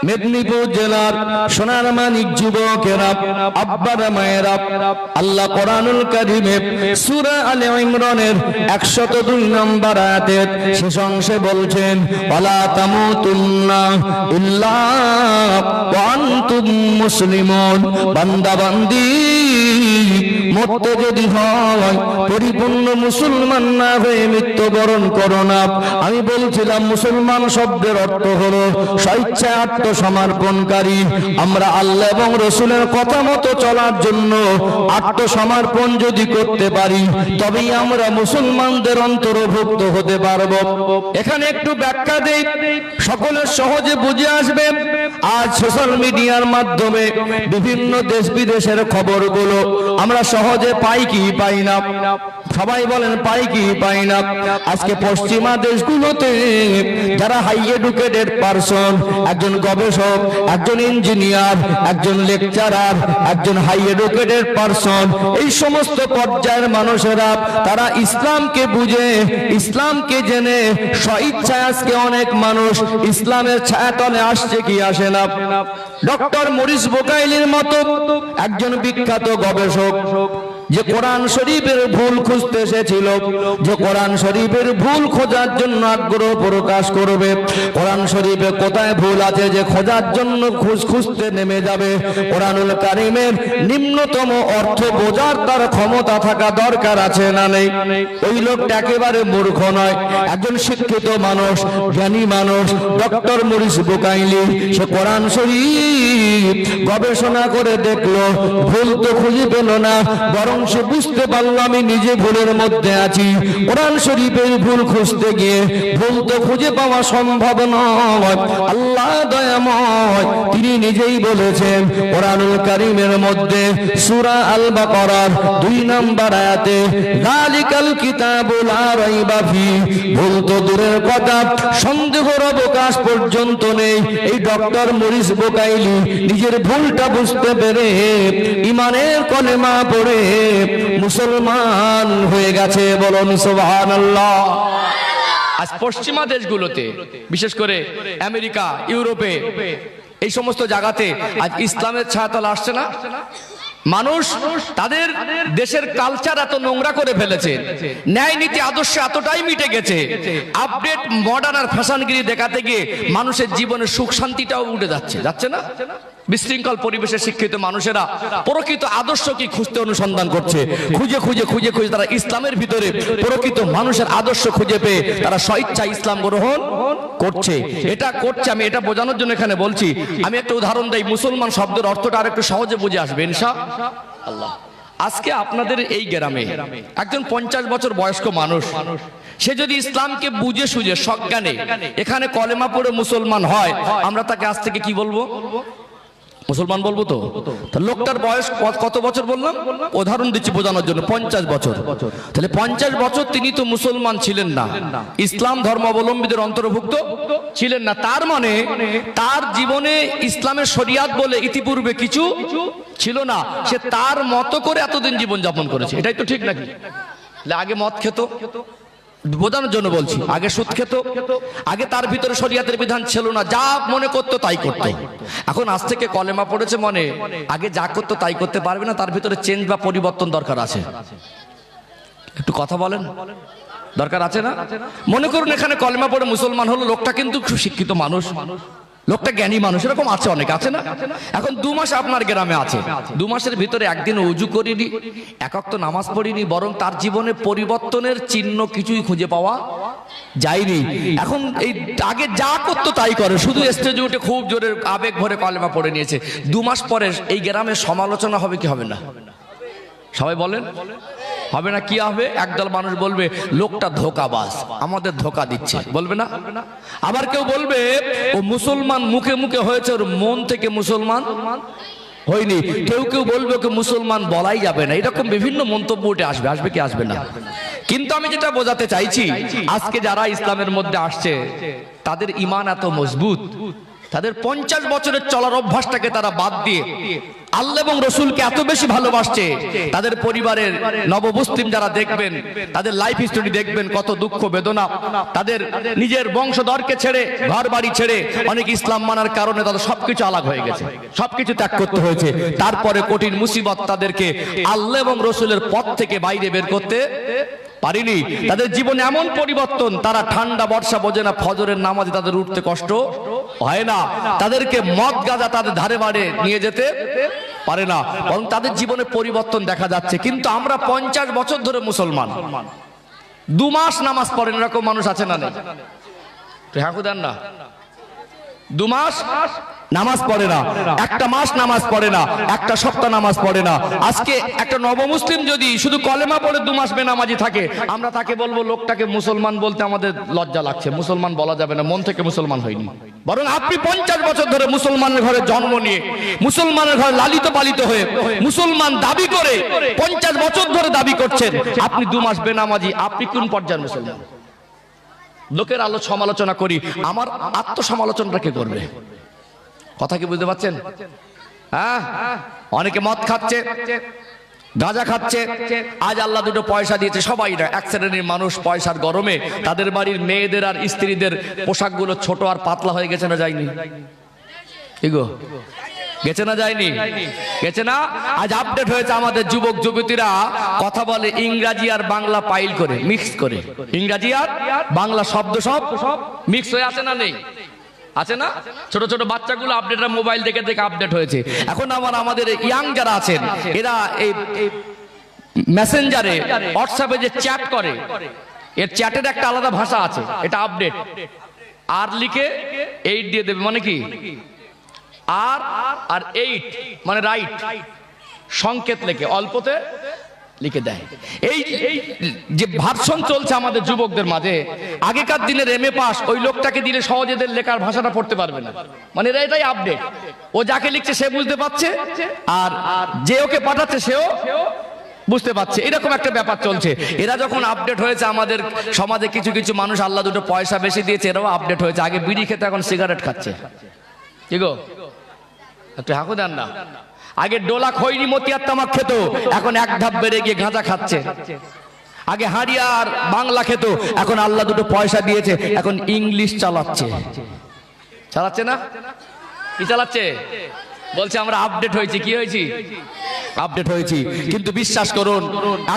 মেদিনীপুর জেলার সোনার মানিক যুবকেরা, আব্বারা মায়েরা, আল্লাহ কোরআনুল কারীমে সূরা আলে ইমরানের 102 নম্বর আয়াতের শেষ অংশে বলছেন, ওয়ালা তামুতুন্না ইল্লা ওয়া আনতুম মুসলিমুন। বান্দা বান্দি মরতে যদি হয় পরিপূর্ণ মুসলমান না হয়ে মৃত্যুবরণ করো না। আমি বলছিলাম মুসলমান শব্দের অর্থ হলো স্বেচ্ছায় আত্মসমর্পণকারী। আমরা আল্লাহ এবং রসুলের কথা মতো চলার জন্য আত্মসমর্পণ যদি করতে পারি তবেই আমরা মুসলমানদের অন্তর্ভুক্ত হতে পারবো। এখানে একটু ব্যাখ্যা দেই, সকলের সহজে বুঝে আসবে। আজ সোশ্যাল মিডিয়ার মাধ্যমে বিভিন্ন দেশ বিদেশের খবরগুলো আমরা সহজে পাই কি পাই না? সবাই বলেন পাই কি পাই না? আজকে পশ্চিমা দেশগুলোতে যারা হাই এডুকেটেড পারসন, একজন গবেষক, একজন ইঞ্জিনিয়ার, একজন লেকচারার, একজন হাই এডুকেটেড পারসন, এই সমস্ত পর্যায়ের মানুষেরা তারা ইসলামকে বুঝে, ইসলামকে জেনে স্বেচ্ছায় আজকে অনেক মানুষ ইসলামের ছায়াতলে আসছে কি আসে না? ডক্টর মরিস বুকাইলির মতো একজন বিখ্যাত গবেষক যে কোরআন শরীফের ভুল খুঁজতে এসেছিল, যে কোরআন শরীফের ভুল খোঁজার জন্য আগ্রহ প্রকাশ করবে, কোরআন শরীফে কোথায় ভুল আছে যে খোঁজার জন্য খুঁজতে নেমে যাবে, কোরআনুল কারীমের নিম্নতম অর্থ বোঝার তার ক্ষমতা থাকা দরকার আছে না নেই? ওই লোকটা একেবারে মূর্খ নয়, একজন শিক্ষিত মানুষ, জ্ঞানী মানুষ, ডক্টর মরিস বুকাইলি। সে কোরআন শরীফ গবেষণা করে দেখলো, ভুল তো খুঁজে পেল না, বরং সে বুঝতে পারলো আমি নিজে ভুলের মধ্যে আছি। কোরআন শরীফের ভুল খুঁজতে গিয়ে ভুল তো খুঁজে পাওয়া সম্ভব নয়। আল্লাহ দয়াময়, তিনি নিজেই বলেছেন কোরআনুল কারীমের মধ্যে সূরা আল বাকারার 2 নম্বর আয়াতে, যালিকাল কিতাবু লা রাইবা ফি। ভুল তো দূরের কথা, সন্দেহের অবকাশ পর্যন্ত নেই। এই ডক্টর মরিস বুকাইলি নিজের ভুলটা বুঝতে পেরে ঈমানের কলেমা পড়ে মুসলমান হয়ে গেছে। বলুন সুবহানাল্লাহ। আজ পশ্চিমা দেশগুলোতে, বিশেষ করে আমেরিকা, ইউরোপে, এই সমস্ত জায়গাতে আজ ইসলামের ছায়াতল আসছে না? মানুষ তাদের দেশের কালচার এত নোংরা করে ফেলেছে, ন্যায় নীতি আদর্শ এতটাই মিটে গেছে, আপডেট মডার্ন আর ফ্যাশনগিরি দেখাতে গিয়ে মানুষের জীবনের সুখ শান্তিটাও উঠে যাচ্ছে না? বিশৃঙ্খল পরিবেশে শিক্ষিত মানুষেরা প্রকৃত আদর্শ কি খুঁজতে অনুসন্ধান করছে, খুঁজে তারা ইসলামের ভিতরে প্রকৃত মানুষের আদর্শ খুঁজে পেয়ে তারা স্বেচ্ছায় ইসলাম গ্রহণ করছে। এটা করছে, আমি এটা বোঝানোর জন্য এখানে বলছি। আমি একটা উদাহরণ দেই, মুসলমান শব্দের অর্থটা আর একটু সহজে বুঝে আসবে ইনশাআল্লাহ। আজকে আপনাদের এই গ্রামে একজন 50 বছর বয়স্ক মানুষ, সে যদি ইসলামকে বুঝে সুঝে সজ্ঞানে এখানে কলেমা পড়ে মুসলমান হয়, আমরা তাকে আজ থেকে কি বলবো? মুসলমান বলবো তো? লোকটার বয়স কত বছর বললাম? উদাহরণ দিচ্ছি বোঝানোর জন্য, 50 বছর। তাহলে 50 বছর তিনি তো মুসলমান ছিলেন না, ইসলাম ধর্মাবলম্বীদের অন্তর্ভুক্ত ছিলেন না। তার মানে তার জীবনে ইসলামের শরিয়াত বলে ইতিপূর্বে কিছু ছিল না। সে তার মতো করে এতদিন জীবন যাপন করেছে, এটাই তো ঠিক নাকি? আগে মদ খেত, বোঝানোর জন্য বলছি, আগে সুদ খেত, আগে তার ভিতরে শরিয়াতের বিধান ছিল না, যা মনে করতো তাই করত। এখন আজ থেকে কলেমা পড়েছে মনে, আগে যা করতো তাই করতে পারবে না, তার ভিতরে চেঞ্জ বা পরিবর্তন দরকার আছে। একটু কথা বলেন, দরকার আছে না? মনে করুন এখানে কলেমা পড়ে মুসলমান হলো, লোকটা কিন্তু খুব শিক্ষিত মানুষ, লোকটা জ্ঞানী মানুষ, এরকম আছে, অনেক আছে না? এখন 2 মাস আপনার গ্রামে আছে, 2 মাসের ভিতরে একদিন ওযু করিনি, এক ওয়াক্ত নামাজ পড়িনি, বরং তার জীবনে পরিবর্তনের চিহ্ন কিছুই খুঁজে পাওয়া যায়নি। এখন এই আগে যা করতো তাই করে, শুধু স্টেজে উঠে খুব জোরে আবেগ ভরে কলেমা পড়ে নিয়েছে। 2 মাস পরে এই গ্রামে সমালোচনা হবে কি হবে না? সবাই বলেন হবে না? কি হবে? একদল মানুষ বলবে লোকটা ধোঁকাবাজ, আমাদের ধোঁকা দিচ্ছে, বলবে না? আবার কেউ বলবে ও মুসলমান মুখে মুখে হয়েছে, ওর মন থেকে মুসলমান হয়নি। কেউ বলবে ওকে মুসলমান বলাই যাবে না। এরকম বিভিন্ন মন্তব্য উঠে আসবে কি আসবে না? কিন্তু আমি যেটা বোঝাতে চাইছি, আজকে যারা ইসলামের মধ্যে আসছে তাদের ঈমান এত মজবুত, তাদের 50 বছরের চলার অভ্যাসটাকে তারা বাদ দিয়ে আল্লাহ এবং রসুলকে এত বেশি ভালোবাসছে। তাদের পরিবারের নবমুসলিম যারা দেখবেন, তাদের লাইফ হিস্টোরি দেখবেন, কত দুঃখ বেদনা। তাদের নিজের বংশধরকে ছেড়ে, ঘর বাড়ি ছেড়ে, অনেক ইসলাম মানার কারণে তাদের সবকিছু আলাদা হয়ে গেছে, সবকিছু ত্যাগ করতে হয়েছে। তারপরে কঠিন মুসিবত তাদেরকে আল্লাহ এবং রসুলের পথ থেকে বাইরে বের করতে পারিনি। তাদের জীবনে এমন পরিবর্তন, তারা ঠান্ডা বর্ষা বোঝে না, ফজরের নামাজে তাদের উঠতে কষ্ট হয় না, তাদেরকে মদ গাঁজা তাদের ধারে বাড়ে নিয়ে যেতে পারে না, বরং তাদের জীবনে পরিবর্তন দেখা যাচ্ছে। কিন্তু আমরা 50 বছর ধরে মুসলমান, 2 মাস নামাজ পড়েন এরকম মানুষ আছে না নেই? হ্যাঁ দেন না, 2 মাস নামাজ পড়ে না, 1 মাস নামাজ পড়ে না, 1 সপ্তাহ নামাজ পড়ে না। আজকে একটা নবমুসলিম যদি শুধু কলেমা পড়ে 2 মাস বেনামাজি থাকে, আমরা তাকে বলবো লোকটাকে মুসলমান বলতে আমাদের লজ্জা লাগছে, মুসলমান বলা যাবে না, মন থেকে মুসলমান হয়নি। বরং আপনি 50 বছর ধরে মুসলমানের ঘরে জন্ম নিয়ে, মুসলমানের ঘরে লালিত পালিত হয়ে, মুসলমান দাবি করে 50 বছর ধরে দাবি করছেন, আপনি 2 মাস বেনামাজি, আপনি কোন পর্যায়ের মুসলমান? লোকের সমালোচনা করি, আমার আত্মসমালোচনাটা কে করবে? কথা কি বুঝতে পারছেন? হ্যাঁ, অনেকে মদ খাচ্ছে, গাঁজা খাচ্ছে, আজ আল্লাহ 2 পয়সা দিয়েছে, সবাই না, এক শ্রেণীর মানুষ পয়সার গরমে তাদের বাড়ির মেয়েদের আর স্ত্রীদের পোশাকগুলো ছোট আর পাতলা হয়ে গেছে না যায়নি? এগো গেছে না যায়নি? গেছে না? আজ আপডেট হয়েছে, আমাদের যুবক যুবতীরা কথা বলে ইংরাজি আর বাংলা পাইল করে, মিক্স করে, ইংরাজি আর বাংলা শব্দ সব মিক্স হয়ে আছে না নেই? আছে না? ছোট ছোট বাচ্চাগুলো আপডেট, মোবাইল দেখে দেখে আপডেট হয়েছে। এখন আমাদের ইয়াং যারা আছেন, এরা এই মেসেঞ্জারে, হোয়াটসঅ্যাপে যে চ্যাট করে, এর চ্যাটের একটা আলাদা ভাষা আছে, এটা আপডেট। আর লিখে 8 দিয়ে দেবে, মানে কি? আর 8 মানে রাইট, সংকেত লেখে অল্পতে লিখে দেয়। এই যে ভার্সন চলছে আমাদের যুবকদের মাঝে, আগেকার দিনের MA পাস ওই লোকটাকে দিলে সহজেদের লেখার ভাষাটা পড়তে পারবে না, মানে এটাই আপডেট। ও যাকে লিখছে সে বুঝতে পারছে, আর যে ওকে পাঠাচ্ছে সেও বুঝতে পারছে, এরকম একটা ব্যাপার চলছে। এরা যখন আপডেট হয়েছে, আমাদের সমাজে কিছু কিছু মানুষ আল্লাহ 2 পয়সা বেশি দিয়েছে, এরাও আপডেট হয়েছে। আগে বিড়ি খেতে, এখন সিগারেট খাচ্ছে। কি গো, একটু হাঁকু দেন না? আগে ডোলা খৈনি মতিয়ার তামাক খেত, এখন 1 ধাপ বেড়ে গিয়ে গাঁজা খাচ্ছে। আগে হাড়িয়া আর বাংলা খেত, এখন আল্লাহ 2 পয়সা দিয়েছে, এখন ইংলিশ চালাচ্ছে। চালাচ্ছে না? কি চালাচ্ছে? বলছে আমরা আপডেট হয়েছি। কি হয়েছি? আপডেট হয়েছি। কিন্তু বিশ্বাস করুন,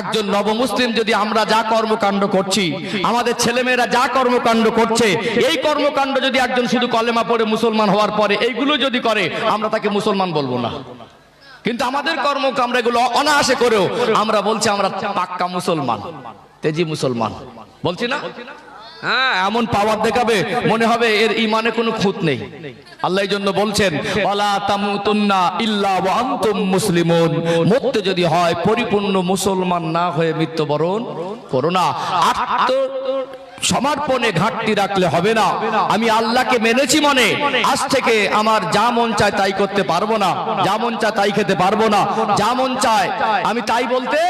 একজন নবমুসলিম যদি আমরা যা কর্মকাণ্ড করছি, আমাদের ছেলেমেয়েরা যা কর্মকাণ্ড করছে, এই কর্মকাণ্ড যদি একজন শুধু কলেমা পড়ে মুসলমান হওয়ার পরে এইগুলো যদি করে, আমরা তাকে মুসলমান বলবো না। কিন্তু আমাদের কর্মকাণ্ড এগুলো অনায়াসে করেও আমরা বলছি আমরা পাক্কা মুসলমান, তেজি মুসলমান বলছি না? হ্যাঁ, এমন পাওয়ার দেখাবে মনে হবে এর ইমানে কোনো খুঁত নেই। আল্লাহ এই জন্য বলছেন, ওয়ালা তামুতুন্না ইল্লা ওয়া আনতুম মুসলিমুন, মরতে যদি হয় পরিপূর্ণ মুসলমান না হয়ে মৃত্যুবরণ করো না। সমর্পণে ঘাটতি রাখলে হবে না। আমি আল্লাহকে মেনেছি মনে, আজ থেকে আমার যা মন চায় তাই করতে পারবো না, যা মন চায় তাই খেতে পারবো না, যা মন চায় আমি তাই বলতে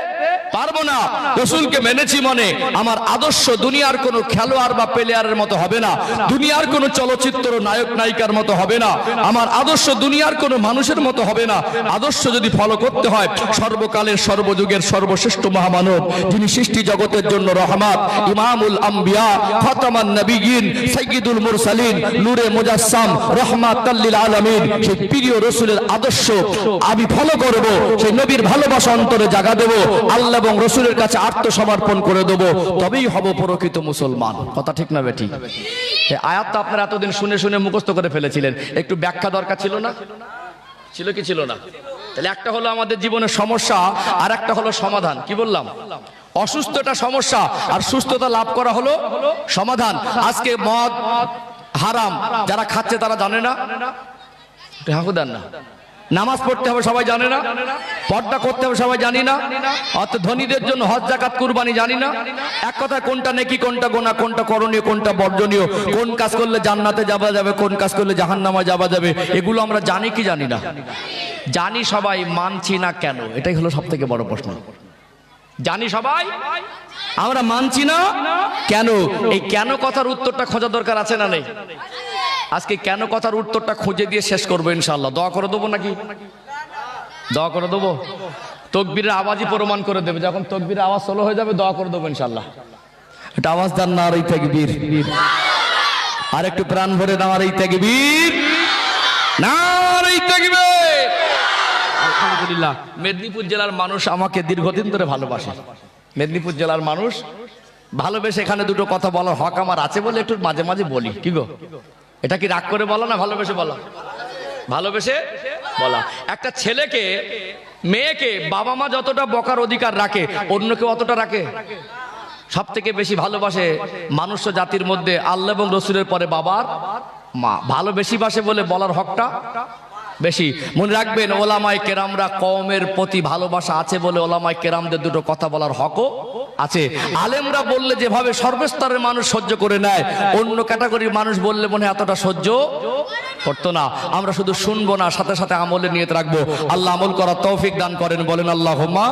পারবো না। রাসূলকে মেনেছি মনে, আমার আদর্শ দুনিয়ার কোনো খেলোয়াড় বা প্লেয়ারের মতো হবে না, দুনিয়ার কোনো চলচ্চিত্র নায়ক নায়িকার মতো হবে না, আমার আদর্শ দুনিয়ার কোনো মানুষের মতো হবে না। আদর্শ যদি ফলো করতে হয়, সর্বকালের সর্বযুগের সর্বশ্রেষ্ঠ মহামানব, যিনি সৃষ্টি জগতের জন্য রহমত, ইমামুল আম্বিয়া, খাতামান নবিয়্যিন, সাইয়্যিদুল মুরসালিন, নূরে মুজাসসাম, রাহমাতাল লিল আলামিন, সেই প্রিয় রাসূলের আদর্শ আমি ফলো করব, সেই নবীর ভালোবাসা অন্তরে জাগা দেব, আল্লাহ এবং রাসূলের কাছে আত্মসমর্পণ করে দেব, তবেই হব প্রকৃত মুসলমান। কথা ঠিক না বেটি? এই আয়াতটা আপনারা এতদিন শুনে শুনে মুখস্থ করে ফেলেছিলেন, একটু ব্যাখ্যা দরকার ছিল না? ছিল কি ছিল না? তাহলে একটা হলো আমাদের জীবনের সমস্যা, আর একটা হলো সমাধান। কি বললাম? অসুস্থতা সমস্যা, আর সুস্থতা লাভ করা হলো সমাধান। আজকে মদ হারাম, যারা খাচ্ছে তারা জানে না, হাঁকু দেন না। নামাজ পড়তে হবে সবাই জানে না, পর্দা করতে হবে সবাই জানি না, অর্থাৎ ধনীদের জন্য হজ যাকাত কুরবানি জানি না। এক কথায় কোনটা নেকি, কোনটা গোনা, কোনটা করণীয়, কোনটা বর্জনীয়, কোন কাজ করলে জান্নাতে যাওয়া যাবে, কোন কাজ করলে জাহান্নামে যাওয়া যাবে, এগুলো আমরা জানি কি জানি না? জানি সবাই, মানছি না কেন? এটাই হলো সব থেকে বড় প্রশ্ন। জানি সবাই, আমরা মানছি না কেন? এই কেন কথার উত্তরটা খোঁজা দরকার আছে না নেই? আজকে কেন কথার উত্তরটা খুঁজে দিয়ে শেষ করবো ইনশাআল্লাহ। দোয়া করে দেবো নাকি? দোয়া করে দেবো? তকবীরের আওয়াজই প্রমাণ করে দেবে। যখন তকবীরের আওয়াজ স্লো হয়ে যাবে দোয়া করে দেবো ইনশাআল্লাহ। এটা আওয়াজ দেন না, আর এই তাকবীর, আর একটু প্রাণ ভরে না, আর এই তাকবীর, না আর এই তাকবীর। আলহামদুলিল্লাহ, মেদিনীপুর জেলার মানুষ আমাকে দীর্ঘদিন ধরে ভালোবাসে। মেদিনীপুর জেলার মানুষ ভালোবেসে, এখানে দুটো কথা বলার হক আমার আছে বলে একটু মাঝে মাঝে বলি। কি গো, এটা কি রাগ করে বলা না ভালোবেসে বলা? ভালোবেসে বলা। একটা ছেলেকে, মেয়েকে বাবা মা যতটা বকার অধিকার রাখে, অন্য কেউ অতটা রাখে? সব থেকে বেশি ভালোবাসে মানুষ জাতির মধ্যে আল্লাহ এবং রসুলের পরে বাবার মা। ভালো বেশি বাসে বলে বলার হকটা বেশি। মনে রাখবেন, ওলামায়ে কেরামরা কওমের প্রতি ভালোবাসা আছে বলে ওলামায়ে কেরামদের দুটো কথা বলার হকও আছে। আলেমরা বললে যেভাবে সর্বস্তরের মানুষ সহ্য করে নেয়, অন্য ক্যাটাগরির মানুষ বললে মনে হয় এতটা সহ্য করতো না। আমরা শুধু শুনবো না, সাথে সাথে আমলে নিয়ত রাখবো। আল্লাহ আমল করার তৌফিক দান করেন, বলেন আল্লাহুম্মা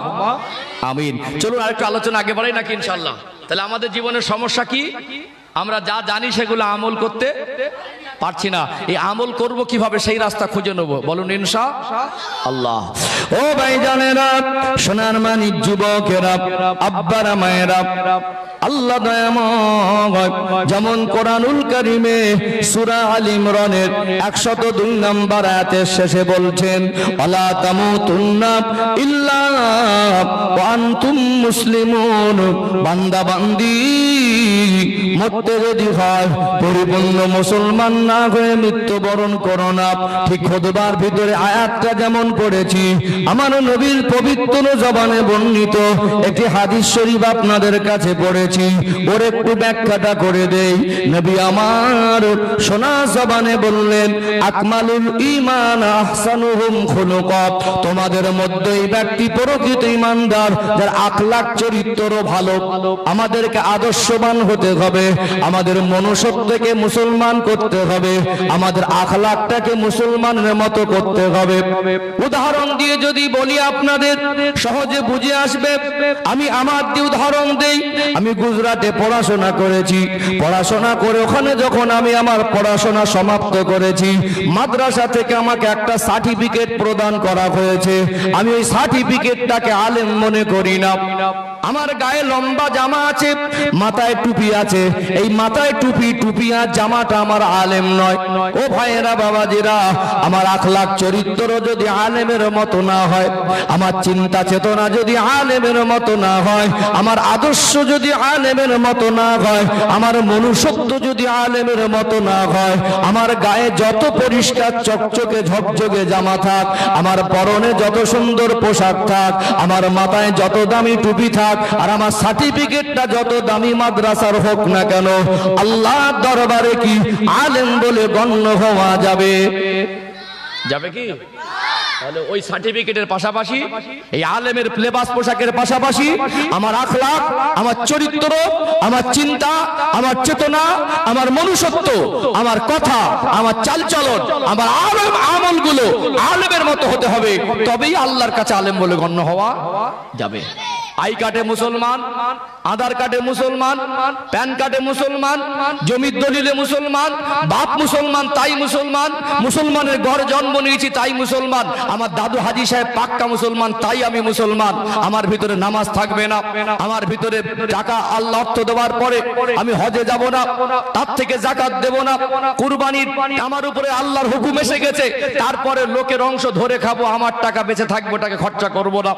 আমিন। চলুন আরেকটু আলোচনা আগে বাড়াই নাকি ইনশাআল্লাহ? তাহলে আমাদের জীবনের সমস্যা কি? আমরা যা জানি সেগুলো আমল করতে পারছি না। এই আমল করব কিভাবে, সেই রাস্তা খুঁজে নেব, বলুন ইনশাআল্লাহ। ও ভাইজানেরা, সোনার মানিক যুবকেরা, আব্বারা মায়েরা, আল্লাহ দয়াময় যেমন কোরআনুল কারীমে সূরা আল ইমরানের 102 নম্বর আয়াতের শেষে বলছেন, ওয়ালা তামুতুন্না ইল্লা ওয়া আনতুম মুসলিমুন। বান্দা বান্দি মরতে যদি হয় পরিপূর্ণ মুসলমান না হয়ে মৃত্যুবরণ করো না। ঠিক খুতবার ভিতরে আয়াতটা যেমন পড়েছি, আমার নবীর পবিত্র জবানে বর্ণিত একটি হাদিস শরীফ আপনাদের কাছে পড়েছি, ওর একটু ব্যাখ্যাটা করে দেই। নবী আমার সোনা জবানে বললেন, আকমালুল ঈমান আহসানুহুম খুলুকা। তোমাদের মধ্যে এই ব্যক্তি প্রকৃত ঈমানদার, যার আখলাক চরিত্র ভালো। আমাদেরকে আদর্শবান হতে হবে, আমাদের মনুষ্যত্বকে মুসলমান করতে হবে, আমাদের আখলাকটাকে মুসলমানের মতো করতে হবে। উদাহরণ দিয়ে যদি বলি আপনাদের সহজে বুঝে আসবে। আমি আমার দিয়ে উদাহরণ দেই। আমি গুজরাটে পড়াশোনা করেছি। পড়াশোনা করে ওখানে যখন আমি আমার পড়াশোনা সমাপ্ত করেছি, মাদ্রাসা থেকে আমাকে একটা সার্টিফিকেট প্রদান করা হয়েছে। আমি ওই সার্টিফিকেটটাকে আলেম মনে করি না। আমার গায়ে লম্বা জামা আছে, মাথায় টুপি আছে, এই মাথায় টুপি আর জামাটা আমার আলেম নয়। ও ভাইয়েরা, বাবাজিরা, আমার আখলাক চরিত্র যদি আলেমের মতো না হয়, আমার চিন্তা চেতনা যদি আলেমের মতো না হয়, আমার আদর্শ যদি আলেমের মতো না হয়, আমার মনুষ্যত্ব যদি আলেমের মতো না হয়, আমার গায়ে যত পরিষ্কার চকচকে ঝকঝকে জামা থাক, আমার পরনে যত সুন্দর পোশাক থাক, আমার মাথায় যত দামি টুপি থাক, আর আমার সার্টিফিকেটটা যত দামি মাদ্রাসার হোক না কেন, আল্লাহর দরবারে কি আলেম বলে গণ্য হওয়া যাবে? যাবে কি? তাহলে ওই সার্টিফিকেটের পাশাপাশি, এই আলেমের লেবাস পোশাকের পাশাপাশি আমার আখলাক, আমার চরিত্র, আমার চিন্তা, আমার চেতনা, আমার মনুষ্যত্ব, আমার কথা, আমার চালচলন, আমার আমলগুলো আলেমের মতো হতে হবে। তবেই আল্লাহর কাছে আলেম বলে গণ্য হওয়া যাবে। আই কার্ডে মুসলমান, আধার কার্ডে মুসলমান, প্যান কার্ডে মুসলমান, জমির দলিলে মুসলমান, বাপ মুসলমান তাই মুসলমান, মুসলমানের ঘরে জন্ম নিয়েছি তাই মুসলমান, আমার দাদু হাজী সাহেব পাক্কা মুসলমান তাই আমি মুসলমান। আমার ভিতরে নামাজ থাকবে না, আমার ভিতরে টাকা আল্লাহ অর্থ দেওয়ার পরে আমি হজে যাব না, তার থেকে যাকাত দেব না, কুরবানির আমার উপরে আল্লাহর হুকুম এসে গেছে, তারপরে লোকের অংশ ধরে খাবো, আমার টাকা বেঁচে থাকবো, টাকা খরচা করব না।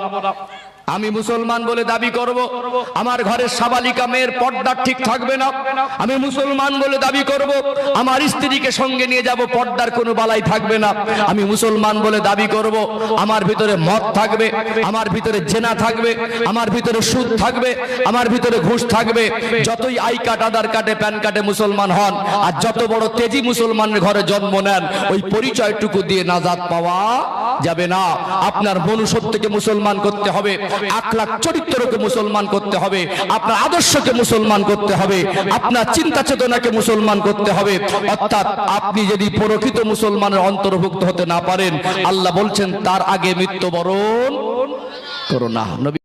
আমি মুসলমান বলে দাবি করব, আমার ঘরের সাবালিকা মেয়ের পর্দা ঠিক থাকবে না। আমি মুসলমান বলে দাবি করব, আমার স্ত্রীকে সঙ্গে নিয়ে যাব, পর্দার কোনো বালাই থাকবে না। আমি মুসলমান বলে দাবি করব, আমার ভিতরে মদ থাকবে, আমার ভিতরে জেনা থাকবে, আমার ভিতরে সুদ থাকবে, আমার ভিতরে ঘুষ থাকবে। যতই আই কার্ড, আধার কার্ডে, প্যান কার্ডে মুসলমান হন, আর যত বড় তেজি মুসলমানের ঘরে জন্ম নেন, ওই পরিচয়টুকু দিয়ে নাজাত পাওয়া যাবে না। আপনার মনুষ্যত্বকে মুসলমান করতে হবে, আখলাক চরিত্রকে মুসলমান করতে হবে, আপনার আদর্শকে মুসলমান করতে হবে, আপনার চিন্তা চেতনাকে মুসলমান করতে হবে। অর্থাৎ আপনি যদি প্রকৃত মুসলমানের অন্তর্ভুক্ত হতে না পারেন, আল্লাহ বলছেন তার আগে মৃত্যুবরণ করো না।